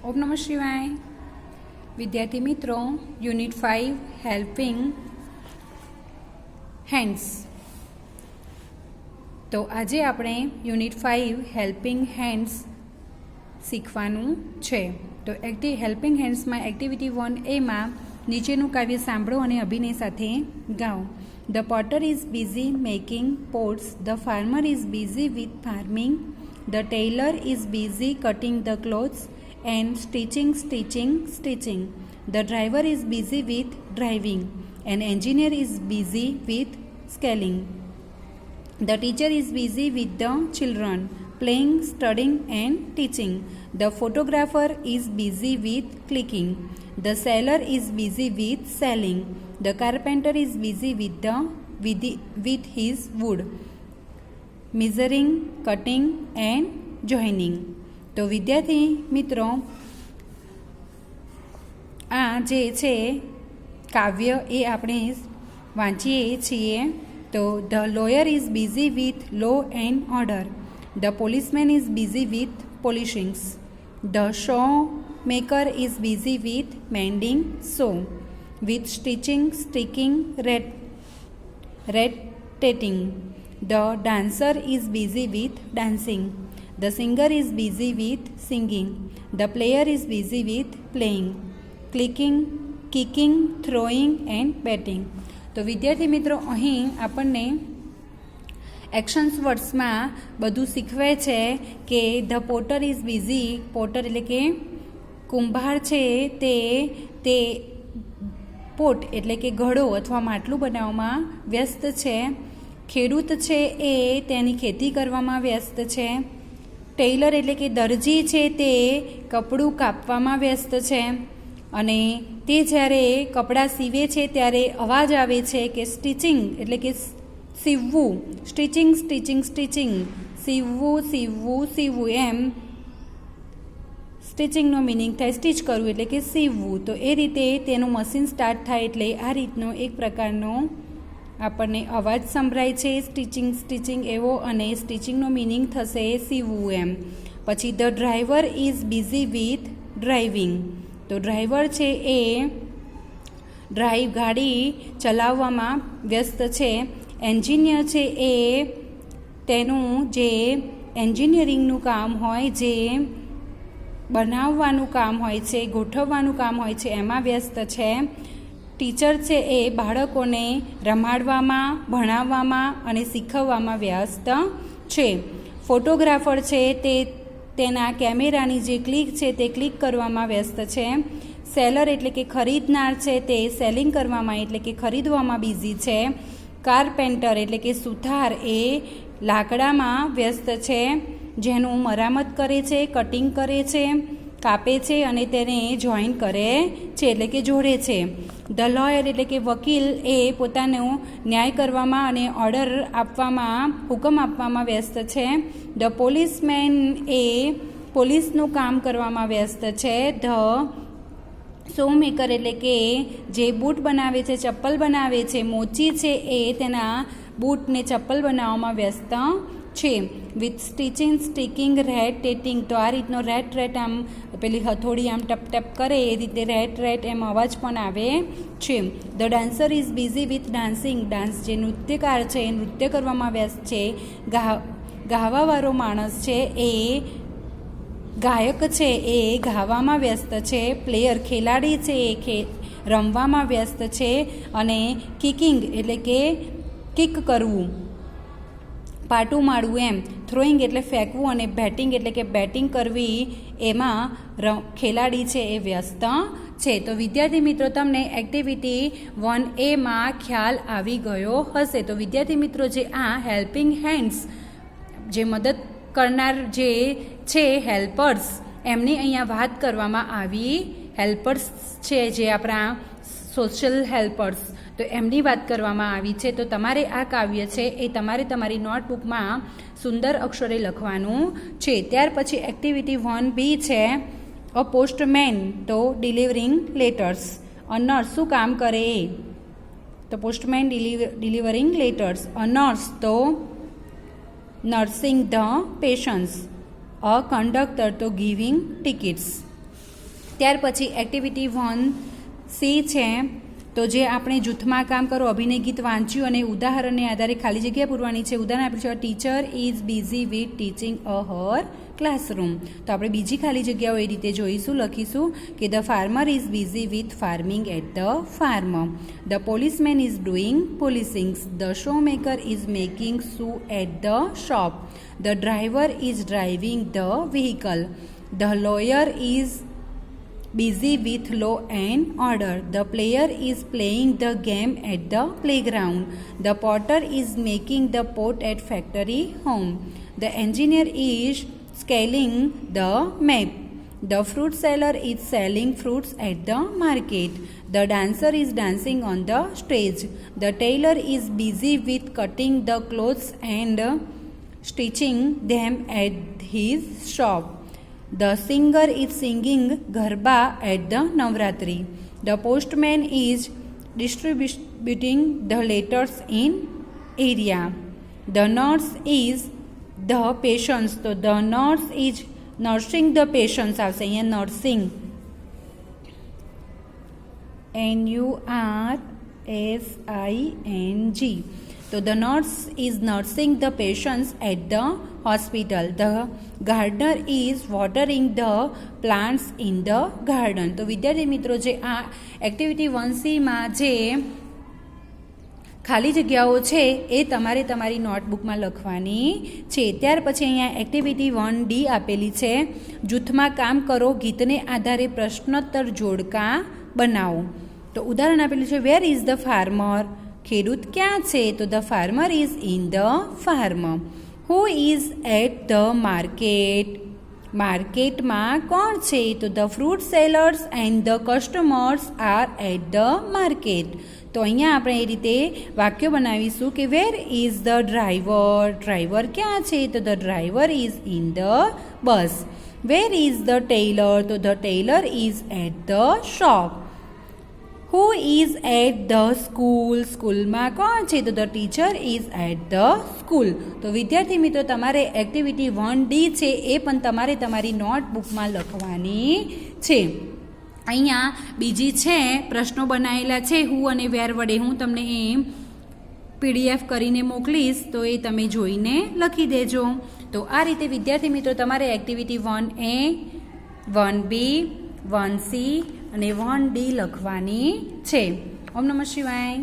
ઓમ નમઃ શિવાય. વિદ્યાર્થી મિત્રો, યુનિટ 5 હેલ્પિંગ હેન્ડ્સ. તો આજે આપણે યુનિટ 5 હેલ્પિંગ હેન્ડ્સ શીખવાનું છે. તો હેલ્પિંગ હેન્ડ્સમાં એક્ટિવિટી 1A નીચેનું કાવ્ય સાંભળો અને અભિનય સાથે ગાઓ. The potter is busy making pots. The farmer is busy with farming. The tailor is busy cutting the clothes and stitching. The driver is busy with driving. An engineer is busy with scaling. The teacher is busy with the children, playing, studying and teaching. The photographer is busy with clicking. The sailor is busy with sailing. The carpenter is busy with his wood, measuring, cutting and joining. તો વિદ્યાર્થી મિત્રો, આ જે છે કાવ્ય એ આપણે વાંચીએ છીએ. તો the lawyer is busy with law and order. The policeman is busy with polishings. The shoe maker is busy with mending shoes. with stitching, sticking, rat-tatting. The dancer is busy with dancing. The singer is busy with singing. The player is busy with playing, clicking, kicking, throwing and batting. તો વિદ્યાર્થી મિત્રો, અહીં આપણને actions વર્ડ્સમાં બધું શીખવે છે કે the Potter is busy. Potter એટલે કે કુંભાર છે તે પોટ એટલે કે ઘડો અથવા માટલું બનાવવામાં વ્યસ્ત છે. ખેડૂત છે એ તેની ખેતી કરવામાં વ્યસ્ત છે. ટેલર એટલે કે દરજી છે તે કપડું કાપવામાં વ્યસ્ત છે. અને તે જ્યારે કપડાં સીવે છે ત્યારે અવાજ આવે છે કે સ્ટિચિંગ એટલે કે સીવવું. સ્ટિચિંગ સીવવું એમ સ્ટિચિંગનો મિનિંગ થાય સ્ટિચ કરવું એટલે કે સીવવું. તો એ રીતે તેનું મશીન સ્ટાર્ટ થાય એટલે આ રીતનો એક પ્રકારનો આપણને અવાજ સંભળાય છે સ્ટિચિંગ એવો, અને સ્ટિચિંગનો મિનિંગ થશે સીવવું એમ. પછી the driver is busy with driving. તો ડ્રાઈવર છે એ ગાડી ચલાવવામાં વ્યસ્ત છે. એન્જિનિયર છે એ તેનું જે એન્જિનિયરિંગનું કામ હોય, જે બનાવવાનું કામ હોય છે, ગોઠવવાનું કામ હોય છે એમાં વ્યસ્ત છે. ટીચર છે એ બાળકોને રમાડવામાં, ભણાવવામાં અને શીખવવામાં વ્યસ્ત છે. ફોટોગ્રાફર છે તે તેના કેમેરાની જે ક્લિક છે તે ક્લિક કરવામાં વ્યસ્ત છે. સેલર એટલે કે ખરીદનાર છે તે સેલિંગ કરવામાં એટલે કે ખરીદવામાં બિઝી છે. કાર્પેન્ટર એટલે કે સુથાર એ લાકડામાં વ્યસ્ત છે, જેનું મરામત કરે છે, કટિંગ કરે છે, કાપે છે અને તેને જોઈન કરે છે એટલે કે જોડે છે. ધ લોયર એટલે કે વકીલ એ પોતાનો ન્યાય કરવામાં અને ઓર્ડર આપવામાં, હુકમ આપવામાં વ્યસ્ત છે. ધ પોલીસમેન એ પોલીસનું કામ કરવામાં વ્યસ્ત છે. ધ શો મેકર એટલે કે જે બૂટ બનાવે છે, ચપ્પલ બનાવે છે, મોચી છે એ તેના બૂટને ચપ્પલ બનાવવામાં વ્યસ્ત છે. With stitching, sticking, rat-tatting. તો આ રીતનો રેટ આમ પેલી હથોડી આમ ટપ કરે એ રીતે રેટ એમ અવાજ પણ આવે છે. The dancer is busy with dancing. Dance જે નૃત્યકાર છે એ નૃત્ય કરવામાં વ્યસ્ત છે. ગાવાવાળો માણસ છે એ ગાયક છે એ ગાવામાં વ્યસ્ત છે. પ્લેયર ખેલાડી છે એ રમવામાં વ્યસ્ત છે. અને કિકિંગ એટલે કે કિક કરવું, પાટું મારવું એમ. થ્રોઈંગ એટલે ફેંકવું અને બેટિંગ એટલે કે બેટિંગ કરવી એમાં ખેલાડી છે એ વ્યસ્ત છે. તો વિદ્યાર્થી મિત્રો, તમને એક્ટિવિટી 1A ખ્યાલ આવી ગયો હશે. તો વિદ્યાર્થી મિત્રો, જે આ હેલ્પિંગ હેન્ડ્સ, જે મદદ કરનાર જે છે હેલ્પર્સ, એમની અહીંયા વાત કરવામાં આવી. હેલ્પર્સ છે જે આપણા સોશિયલ હેલ્પર્સ, તો એમની વાત કરવામાં આવી છે. તો તમારે આ કાવ્ય છે એ તમારે તમારી નોટબુકમાં સુંદર અક્ષરે લખવાનું છે. ત્યાર પછી એક્ટિવિટી 1B છે અ પોસ્ટમેન. તો ડિલિવરિંગ લેટર્સ. અ નર્સ શું કામ કરે એ? તો postman delivering letters. A nurse તો nursing the patients. A conductor to giving tickets. ત્યાર પછી એક્ટિવિટી 1C છે, તો જે આપણે જૂથમાં કામ કરો, અભિનય ગીત વાંચ્યું અને ઉદાહરણને આધારે ખાલી જગ્યા પૂરવાની છે. ઉદાહરણ આપ્યું છે, teacher is busy with teaching a Har classroom. તો આપણે બીજી ખાલી જગ્યાઓ એ રીતે જોઈશું, લખીશું કે the farmer is busy with farming at the farm. The policeman is doing policing. The shoe maker is making shoe at the shop. The driver is driving the vehicle. The lawyer is busy with law and order. The player is playing the game at the playground. The potter is making the pot at factory home. The engineer is scaling the map. The fruit seller is selling fruits at the market. The dancer is dancing on the stage. The tailor is busy with cutting the clothes and stitching them at his shop. The singer is singing Garba at the Navratri. The postman is distributing the letters in area. The nurse is the patient. So the nurse is nursing the patients. આવશે અહીંયા nursing. NURSING. So the nurse is nursing the patients at the hospital. The gardener is watering the plants in the garden. તો વિદ્યાર્થી મિત્રો, જે આ activity 1C માં જે ખાલી જગ્યાઓ છે એ તમારે તમારી નોટબુકમાં લખવાની છે. ત્યાર પછી અહીંયા એક્ટિવિટી 1D આપેલી છે, જૂથમાં કામ કરો, ગીતને આધારે પ્રશ્નોત્તર જોડકા બનાવો. તો ઉદાહરણ આપેલું છે, વેર ઇઝ ધ ફાર્મર. ખેડૂત ક્યાં છે? તો the farmer is in the farm. Who is at the market. માર્કેટમાં કોણ છે? તો the fruit sellers and the customers are at the market. તો અહીંયા આપણે એ રીતે વાક્યો બનાવીશું કે where is the driver. Driver ક્યાં છે? તો the driver is in the bus. Where is the tailor. તો the tailor is at the shop. Who is at the school. સ્કૂલમાં કોણ છે? તો the teacher is at the school. તો વિદ્યાર્થી મિત્રો, તમારે એક્ટિવિટી 1D છે એ પણ તમારે તમારી નોટબુકમાં લખવાની છે. અહીંયા બીજી છે, પ્રશ્નો બનાવેલા છે હુ અને વેર વડે. હું તમને એ PDF કરીને મોકલીશ, તો એ તમે જોઈને લખી દેજો. તો આ રીતે વિદ્યાર્થી મિત્રો, તમારે એક્ટિવિટી 1A, 1B, 1C અને 1D લખવાની છે. ઓમ નમઃ શિવાય.